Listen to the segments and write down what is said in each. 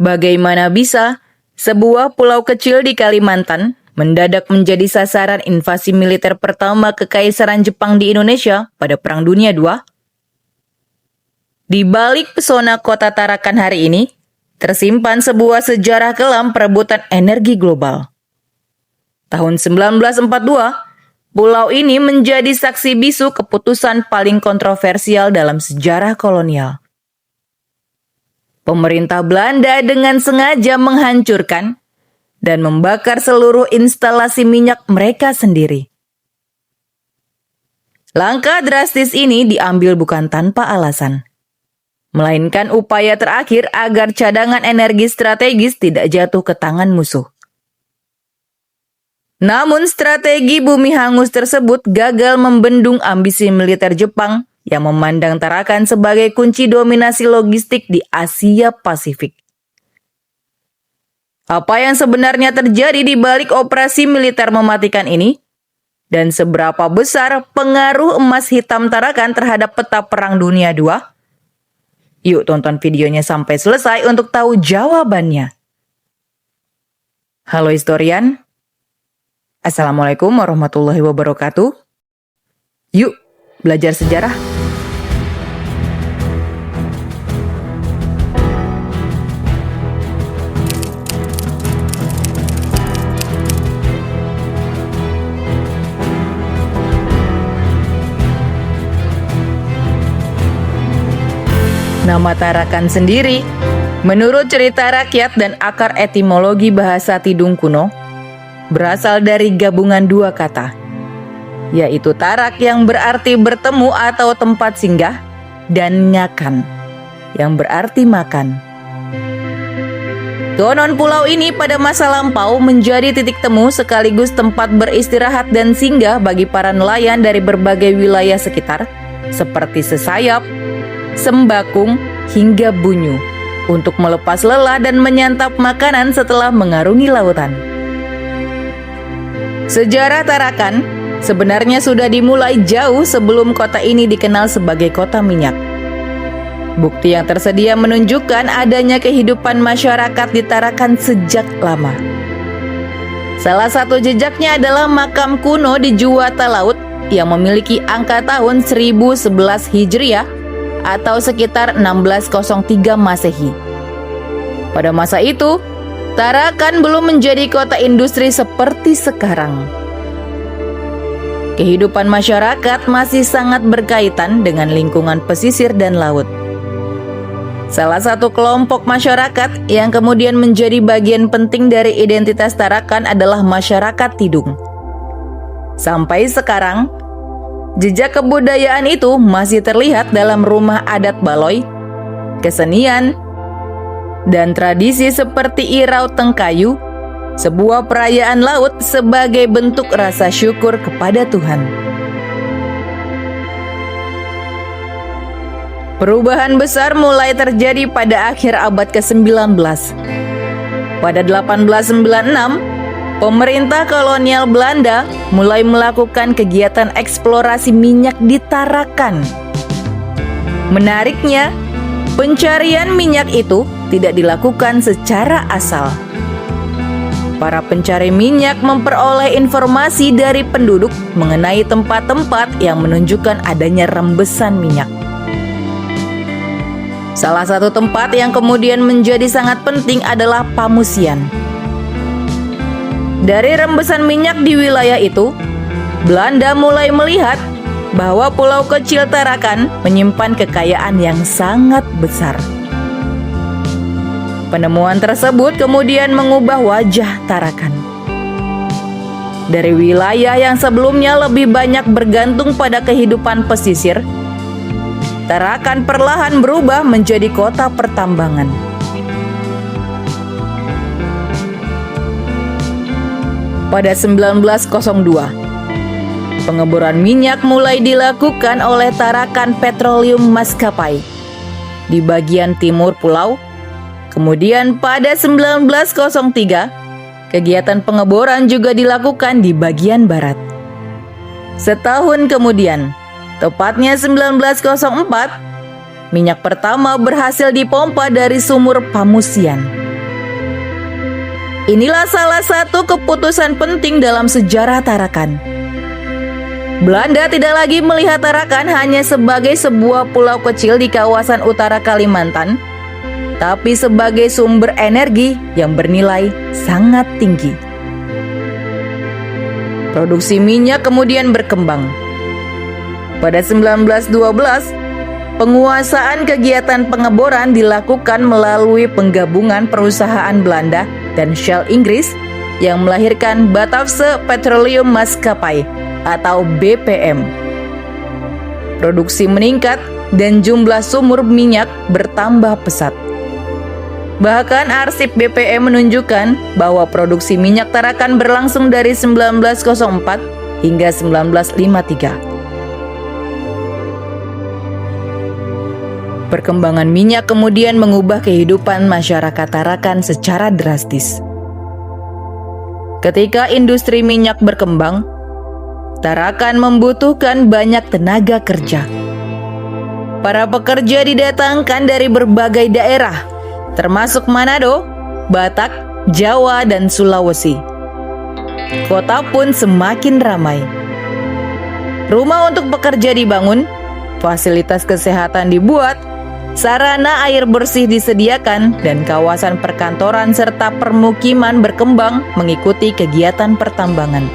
Bagaimana bisa sebuah pulau kecil di Kalimantan mendadak menjadi sasaran invasi militer pertama Kekaisaran Jepang di Indonesia pada Perang Dunia II? Di balik pesona kota Tarakan hari ini, tersimpan sebuah sejarah kelam perebutan energi global. Tahun 1942, pulau ini menjadi saksi bisu keputusan paling kontroversial dalam sejarah kolonial. Pemerintah Belanda dengan sengaja menghancurkan dan membakar seluruh instalasi minyak mereka sendiri. Langkah drastis ini diambil bukan tanpa alasan, melainkan upaya terakhir agar cadangan energi strategis tidak jatuh ke tangan musuh. Namun strategi bumi hangus tersebut gagal membendung ambisi militer Jepang yang memandang Tarakan sebagai kunci dominasi logistik di Asia Pasifik. Apa yang sebenarnya terjadi di balik operasi militer mematikan ini? Dan seberapa besar pengaruh emas hitam Tarakan terhadap peta Perang Dunia II? Yuk tonton videonya sampai selesai untuk tahu jawabannya. Halo historian. Assalamualaikum warahmatullahi wabarakatuh. Yuk, belajar sejarah. Nama Tarakan sendiri, menurut cerita rakyat dan akar etimologi bahasa Tidung kuno, berasal dari gabungan dua kata, yaitu tarak yang berarti bertemu atau tempat singgah, dan ngakan yang berarti makan. Konon pulau ini pada masa lampau menjadi titik temu sekaligus tempat beristirahat dan singgah bagi para nelayan dari berbagai wilayah sekitar, seperti Sesayap, Sembakung, hingga Bunyu, untuk melepas lelah dan menyantap makanan setelah mengarungi lautan. Sejarah Tarakan sebenarnya sudah dimulai jauh sebelum kota ini dikenal sebagai kota minyak. Bukti yang tersedia menunjukkan adanya kehidupan masyarakat di Tarakan sejak lama. Salah satu jejaknya adalah makam kuno di Juwata Laut yang memiliki angka tahun 1011 Hijriah atau sekitar 1603 Masehi. Pada masa itu, Tarakan belum menjadi kota industri seperti sekarang. Kehidupan masyarakat masih sangat berkaitan dengan lingkungan pesisir dan laut. Salah satu kelompok masyarakat yang kemudian menjadi bagian penting dari identitas Tarakan adalah masyarakat Tidung. Sampai sekarang, jejak kebudayaan itu masih terlihat dalam rumah adat Baloi, kesenian, dan tradisi seperti Irau Tengkayu, sebuah perayaan laut sebagai bentuk rasa syukur kepada Tuhan. Perubahan besar mulai terjadi pada akhir abad ke-19. Pada 1896, pemerintah kolonial Belanda mulai melakukan kegiatan eksplorasi minyak di Tarakan. Menariknya, pencarian minyak itu tidak dilakukan secara asal. Para pencari minyak memperoleh informasi dari penduduk mengenai tempat-tempat yang menunjukkan adanya rembesan minyak. Salah satu tempat yang kemudian menjadi sangat penting adalah Pamusian. Dari rembesan minyak di wilayah itu, Belanda mulai melihat bahwa pulau kecil Tarakan menyimpan kekayaan yang sangat besar. Penemuan tersebut kemudian mengubah wajah Tarakan. Dari wilayah yang sebelumnya lebih banyak bergantung pada kehidupan pesisir, Tarakan perlahan berubah menjadi kota pertambangan. Pada 1902, pengeboran minyak mulai dilakukan oleh Tarakan Petroleum Maskapai di bagian timur pulau. Kemudian pada 1903, kegiatan pengeboran juga dilakukan di bagian barat. Setahun kemudian, tepatnya 1904, minyak pertama berhasil dipompa dari sumur Pamusian. Inilah salah satu keputusan penting dalam sejarah Tarakan. Belanda tidak lagi melihat Tarakan hanya sebagai sebuah pulau kecil di kawasan utara Kalimantan, tapi sebagai sumber energi yang bernilai sangat tinggi. Produksi minyak kemudian berkembang. Pada 1912, penguasaan kegiatan pengeboran dilakukan melalui penggabungan perusahaan Belanda dan Shell Inggris yang melahirkan Batavse Petroleum Maskapai atau BPM. Produksi meningkat dan jumlah sumur minyak bertambah pesat. Bahkan arsip BPM menunjukkan bahwa produksi minyak Tarakan berlangsung dari 1904 hingga 1953. Perkembangan minyak kemudian mengubah kehidupan masyarakat Tarakan secara drastis. Ketika industri minyak berkembang, Tarakan membutuhkan banyak tenaga kerja. Para pekerja didatangkan dari berbagai daerah, termasuk Manado, Batak, Jawa, dan Sulawesi. Kota pun semakin ramai. Rumah untuk pekerja dibangun, fasilitas kesehatan dibuat, sarana air bersih disediakan, dan kawasan perkantoran serta permukiman berkembang mengikuti kegiatan pertambangan.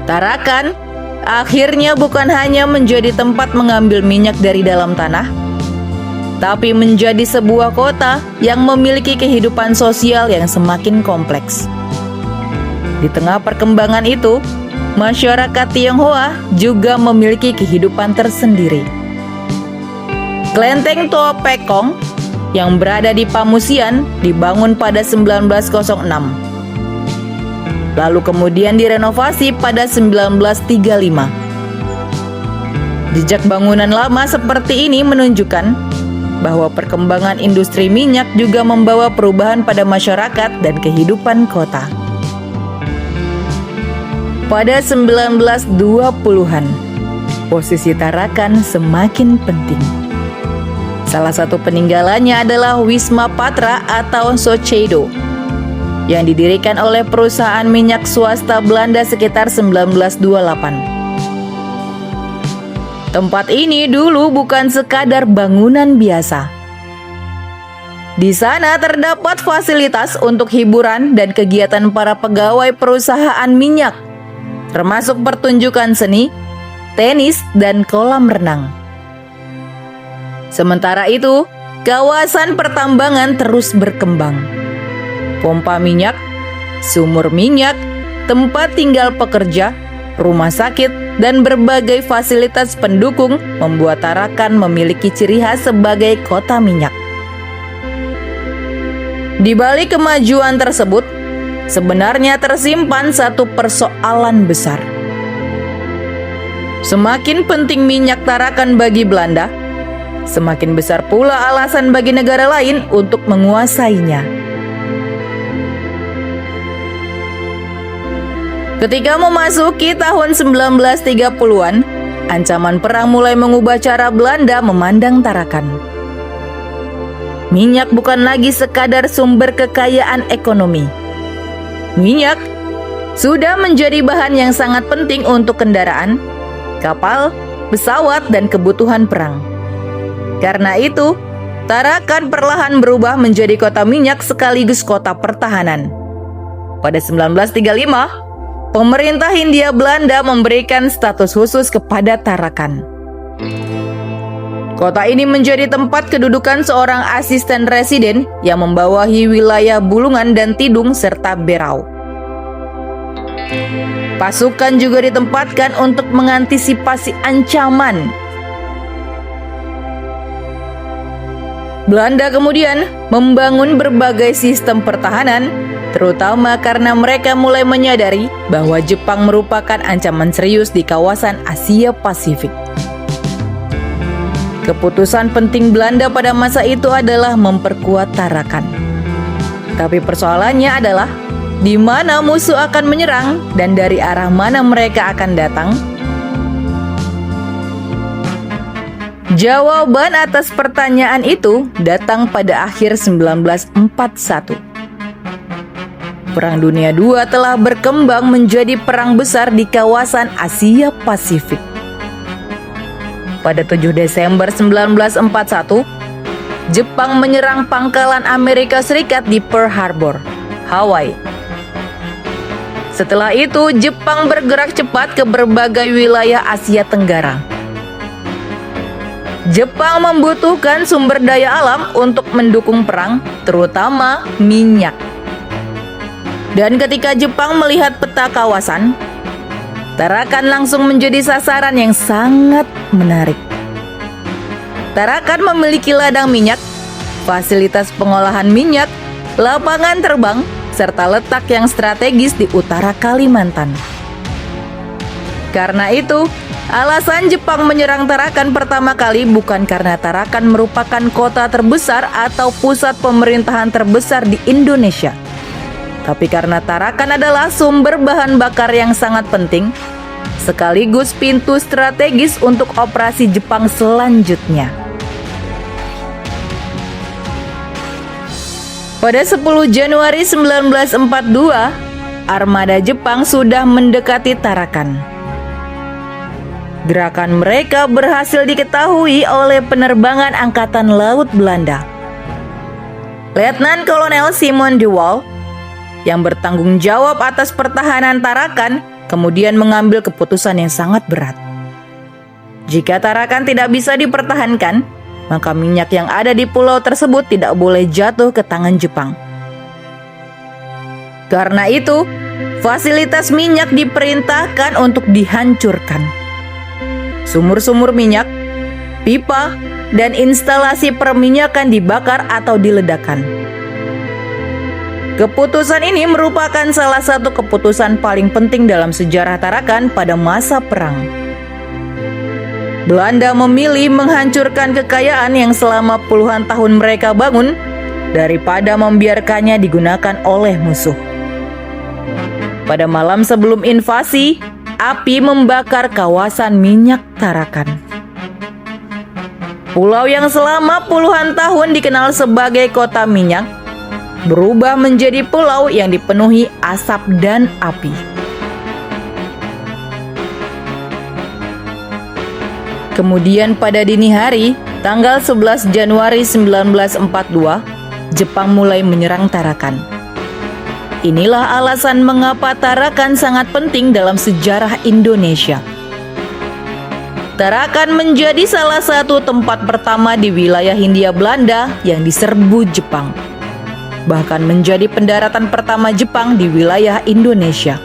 Tarakan akhirnya bukan hanya menjadi tempat mengambil minyak dari dalam tanah, tapi menjadi sebuah kota yang memiliki kehidupan sosial yang semakin kompleks. Di tengah perkembangan itu, masyarakat Tionghoa juga memiliki kehidupan tersendiri. Klenteng Tua Pekong yang berada di Pamusian dibangun pada 1906. Lalu kemudian direnovasi pada 1935. Jejak bangunan lama seperti ini menunjukkan bahwa perkembangan industri minyak juga membawa perubahan pada masyarakat dan kehidupan kota. Pada 1920-an, posisi Tarakan semakin penting. Salah satu peninggalannya adalah Wisma Patra atau Socheido yang didirikan oleh perusahaan minyak swasta Belanda sekitar 1928. Tempat ini dulu bukan sekadar bangunan biasa. Di sana terdapat fasilitas untuk hiburan dan kegiatan para pegawai perusahaan minyak, termasuk pertunjukan seni, tenis, dan kolam renang. Sementara itu, kawasan pertambangan terus berkembang. Pompa minyak, sumur minyak, tempat tinggal pekerja, rumah sakit, dan berbagai fasilitas pendukung membuat Tarakan memiliki ciri khas sebagai kota minyak. Di balik kemajuan tersebut, sebenarnya tersimpan satu persoalan besar. Semakin penting minyak Tarakan bagi Belanda, semakin besar pula alasan bagi negara lain untuk menguasainya. Ketika memasuki tahun 1930-an, ancaman perang mulai mengubah cara Belanda memandang Tarakan. Minyak bukan lagi sekadar sumber kekayaan ekonomi. Minyak sudah menjadi bahan yang sangat penting untuk kendaraan, kapal, pesawat, dan kebutuhan perang. Karena itu, Tarakan perlahan berubah menjadi kota minyak sekaligus kota pertahanan. Pada 1935, pemerintah Hindia Belanda memberikan status khusus kepada Tarakan. Kota ini menjadi tempat kedudukan seorang asisten residen yang membawahi wilayah Bulungan dan Tidung serta Berau. Pasukan juga ditempatkan untuk mengantisipasi ancaman. Belanda kemudian membangun berbagai sistem pertahanan, terutama karena mereka mulai menyadari bahwa Jepang merupakan ancaman serius di kawasan Asia Pasifik. Keputusan penting Belanda pada masa itu adalah memperkuat Tarakan. Tapi persoalannya adalah di mana musuh akan menyerang dan dari arah mana mereka akan datang. Jawaban atas pertanyaan itu datang pada akhir 1941. Perang Dunia II telah berkembang menjadi perang besar di kawasan Asia Pasifik. Pada 7 Desember 1941, Jepang menyerang pangkalan Amerika Serikat di Pearl Harbor, Hawaii. Setelah itu, Jepang bergerak cepat ke berbagai wilayah Asia Tenggara. Jepang membutuhkan sumber daya alam untuk mendukung perang, terutama minyak. Dan ketika Jepang melihat peta kawasan, Tarakan langsung menjadi sasaran yang sangat menarik. Tarakan memiliki ladang minyak, fasilitas pengolahan minyak, lapangan terbang, serta letak yang strategis di utara Kalimantan. Karena itu, alasan Jepang menyerang Tarakan pertama kali bukan karena Tarakan merupakan kota terbesar atau pusat pemerintahan terbesar di Indonesia, tapi karena Tarakan adalah sumber bahan bakar yang sangat penting, sekaligus pintu strategis untuk operasi Jepang selanjutnya. Pada 10 Januari 1942, armada Jepang sudah mendekati Tarakan. Gerakan mereka berhasil diketahui oleh penerbangan Angkatan Laut Belanda. Letnan Kolonel Simon de Waal yang bertanggung jawab atas pertahanan Tarakan kemudian mengambil keputusan yang sangat berat. Jika Tarakan tidak bisa dipertahankan, maka minyak yang ada di pulau tersebut tidak boleh jatuh ke tangan Jepang. Karena itu, fasilitas minyak diperintahkan untuk dihancurkan. Sumur-sumur minyak, pipa, dan instalasi perminyakan dibakar atau diledakkan. Keputusan ini merupakan salah satu keputusan paling penting dalam sejarah Tarakan pada masa perang. Belanda memilih menghancurkan kekayaan yang selama puluhan tahun mereka bangun daripada membiarkannya digunakan oleh musuh. Pada malam sebelum invasi, api membakar kawasan minyak Tarakan. Pulau yang selama puluhan tahun dikenal sebagai kota minyak berubah menjadi pulau yang dipenuhi asap dan api. Kemudian pada dini hari, tanggal 11 Januari 1942, Jepang mulai menyerang Tarakan. Inilah alasan mengapa Tarakan sangat penting dalam sejarah Indonesia. Tarakan menjadi salah satu tempat pertama di wilayah Hindia Belanda yang diserbu Jepang. Bahkan menjadi pendaratan pertama Jepang di wilayah Indonesia.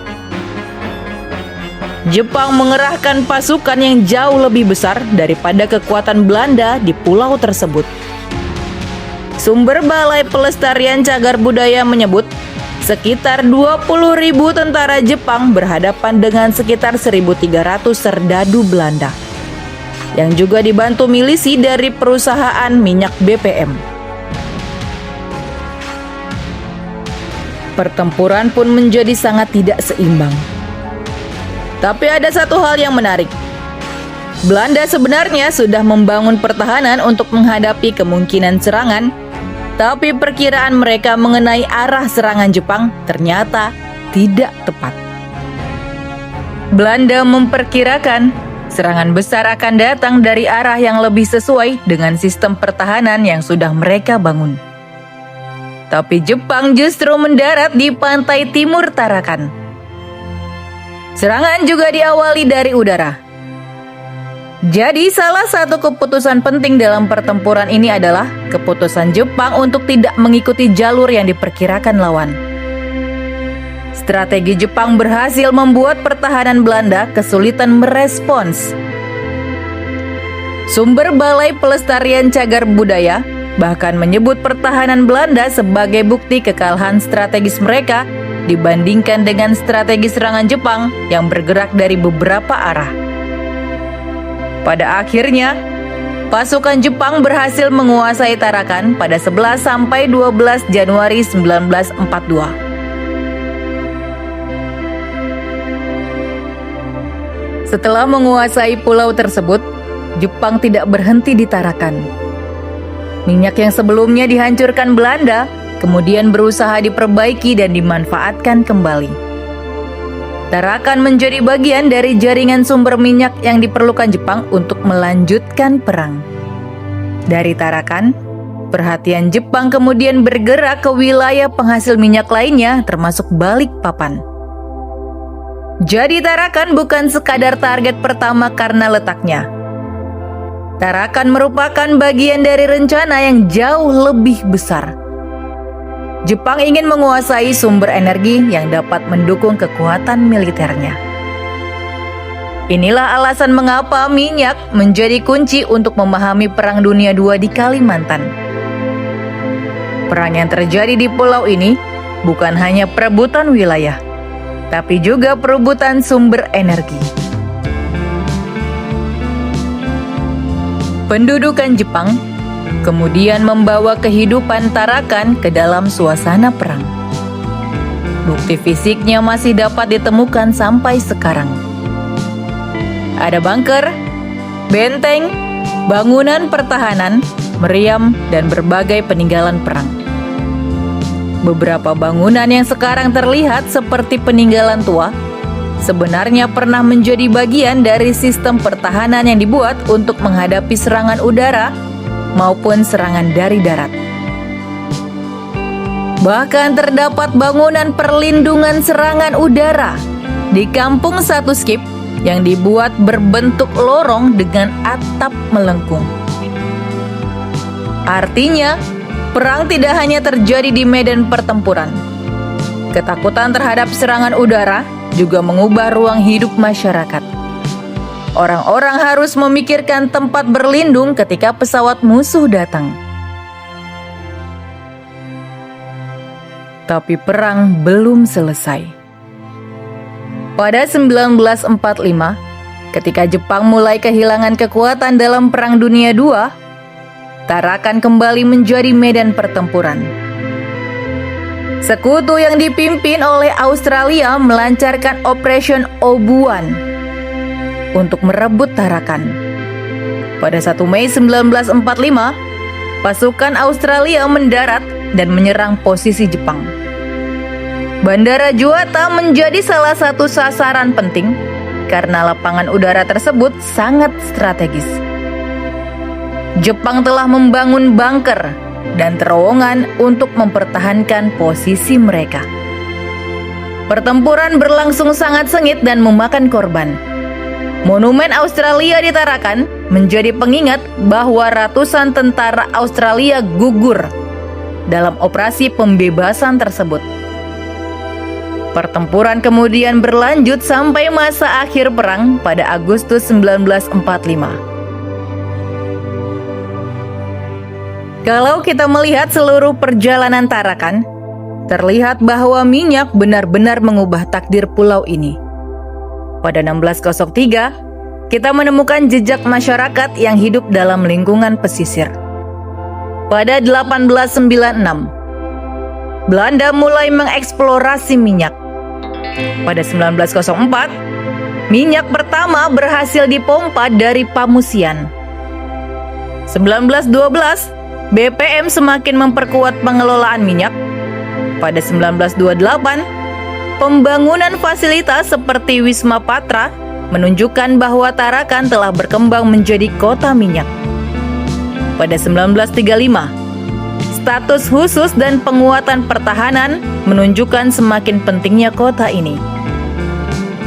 Jepang mengerahkan pasukan yang jauh lebih besar daripada kekuatan Belanda di pulau tersebut. Sumber Balai Pelestarian Cagar Budaya menyebut sekitar 20.000 tentara Jepang berhadapan dengan sekitar 1.300 serdadu Belanda, yang juga dibantu milisi dari perusahaan minyak BPM. Pertempuran pun menjadi sangat tidak seimbang. Tapi ada satu hal yang menarik. Belanda sebenarnya sudah membangun pertahanan untuk menghadapi kemungkinan serangan, tapi perkiraan mereka mengenai arah serangan Jepang ternyata tidak tepat. Belanda memperkirakan serangan besar akan datang dari arah yang lebih sesuai dengan sistem pertahanan yang sudah mereka bangun. Tapi Jepang justru mendarat di pantai timur Tarakan. Serangan juga diawali dari udara. Jadi salah satu keputusan penting dalam pertempuran ini adalah keputusan Jepang untuk tidak mengikuti jalur yang diperkirakan lawan. Strategi Jepang berhasil membuat pertahanan Belanda kesulitan merespons. Sumber Balai Pelestarian Cagar Budaya bahkan menyebut pertahanan Belanda sebagai bukti kekalahan strategis mereka dibandingkan dengan strategi serangan Jepang yang bergerak dari beberapa arah. Pada akhirnya, pasukan Jepang berhasil menguasai Tarakan pada 11 sampai 12 Januari 1942. Setelah menguasai pulau tersebut, Jepang tidak berhenti di Tarakan. Minyak yang sebelumnya dihancurkan Belanda kemudian berusaha diperbaiki dan dimanfaatkan kembali. Tarakan menjadi bagian dari jaringan sumber minyak yang diperlukan Jepang untuk melanjutkan perang. Dari Tarakan, perhatian Jepang kemudian bergerak ke wilayah penghasil minyak lainnya termasuk Balikpapan. Jadi Tarakan bukan sekadar target pertama karena letaknya. Tarakan merupakan bagian dari rencana yang jauh lebih besar. Jepang ingin menguasai sumber energi yang dapat mendukung kekuatan militernya. Inilah alasan mengapa minyak menjadi kunci untuk memahami Perang Dunia II di Kalimantan. Perang yang terjadi di pulau ini bukan hanya perebutan wilayah, tapi juga perebutan sumber energi. Pendudukan Jepang kemudian membawa kehidupan Tarakan ke dalam suasana perang. Bukti fisiknya masih dapat ditemukan sampai sekarang. Ada bunker, benteng, bangunan pertahanan, meriam, dan berbagai peninggalan perang. Beberapa bangunan yang sekarang terlihat seperti peninggalan tua sebenarnya pernah menjadi bagian dari sistem pertahanan yang dibuat untuk menghadapi serangan udara maupun serangan dari darat. Bahkan terdapat bangunan perlindungan serangan udara di Kampung Satu Skip yang dibuat berbentuk lorong dengan atap melengkung. Artinya, perang tidak hanya terjadi di medan pertempuran. Ketakutan terhadap serangan udara juga mengubah ruang hidup masyarakat. Orang-orang harus memikirkan tempat berlindung ketika pesawat musuh datang. Tapi perang belum selesai. Pada 1945, ketika Jepang mulai kehilangan kekuatan dalam Perang Dunia II, Tarakan kembali menjadi medan pertempuran. Sekutu yang dipimpin oleh Australia melancarkan Operation Obuan untuk merebut Tarakan. Pada 1 Mei 1945, pasukan Australia mendarat dan menyerang posisi Jepang. Bandara Juata menjadi salah satu sasaran penting karena lapangan udara tersebut sangat strategis. Jepang telah membangun bunker dan terowongan untuk mempertahankan posisi mereka. Pertempuran berlangsung sangat sengit dan memakan korban. Monumen Australia di Tarakan menjadi pengingat bahwa ratusan tentara Australia gugur dalam operasi pembebasan tersebut. Pertempuran kemudian berlanjut sampai masa akhir perang pada Agustus 1945. Kalau kita melihat seluruh perjalanan Tarakan, terlihat bahwa minyak benar-benar mengubah takdir pulau ini. Pada 1603, kita menemukan jejak masyarakat yang hidup dalam lingkungan pesisir. Pada 1896, Belanda mulai mengeksplorasi minyak. Pada 1904, minyak pertama berhasil dipompa dari Pamusian. 1912, BPM semakin memperkuat pengelolaan minyak. Pada 1928, pembangunan fasilitas seperti Wisma Patra menunjukkan bahwa Tarakan telah berkembang menjadi kota minyak. Pada 1935, status khusus dan penguatan pertahanan menunjukkan semakin pentingnya kota ini.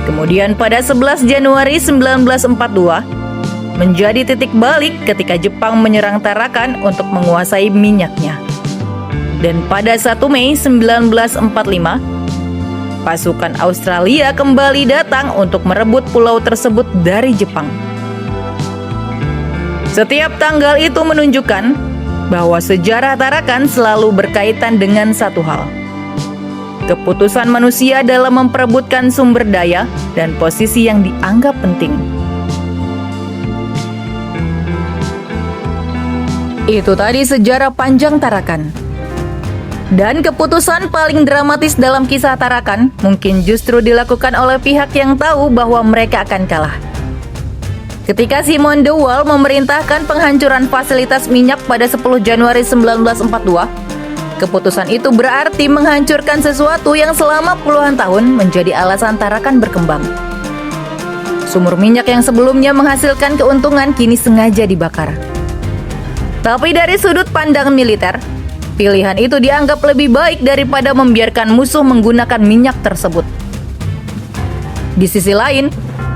Kemudian pada 11 Januari 1942, menjadi titik balik ketika Jepang menyerang Tarakan untuk menguasai minyaknya. Dan pada 1 Mei 1945, pasukan Australia kembali datang untuk merebut pulau tersebut dari Jepang. Setiap tanggal itu menunjukkan bahwa sejarah Tarakan selalu berkaitan dengan satu hal: keputusan manusia dalam memperebutkan sumber daya dan posisi yang dianggap penting. Itu tadi sejarah panjang Tarakan. Dan keputusan paling dramatis dalam kisah Tarakan mungkin justru dilakukan oleh pihak yang tahu bahwa mereka akan kalah. Ketika Simon de Waal memerintahkan penghancuran fasilitas minyak pada 10 Januari 1942, Keputusan itu berarti menghancurkan sesuatu yang selama puluhan tahun menjadi alasan Tarakan berkembang. Sumur minyak yang sebelumnya menghasilkan keuntungan kini sengaja dibakar. Tapi dari sudut pandang militer, pilihan itu dianggap lebih baik daripada membiarkan musuh menggunakan minyak tersebut. Di sisi lain,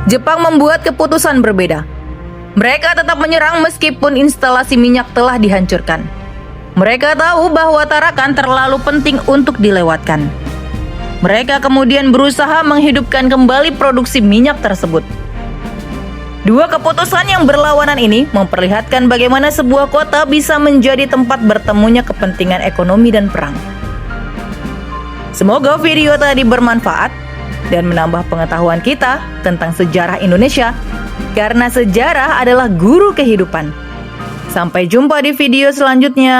Jepang membuat keputusan berbeda. Mereka tetap menyerang meskipun instalasi minyak telah dihancurkan. Mereka tahu bahwa Tarakan terlalu penting untuk dilewatkan. Mereka kemudian berusaha menghidupkan kembali produksi minyak tersebut. Dua keputusan yang berlawanan ini memperlihatkan bagaimana sebuah kota bisa menjadi tempat bertemunya kepentingan ekonomi dan perang. Semoga video tadi bermanfaat dan menambah pengetahuan kita tentang sejarah Indonesia, karena sejarah adalah guru kehidupan. Sampai jumpa di video selanjutnya.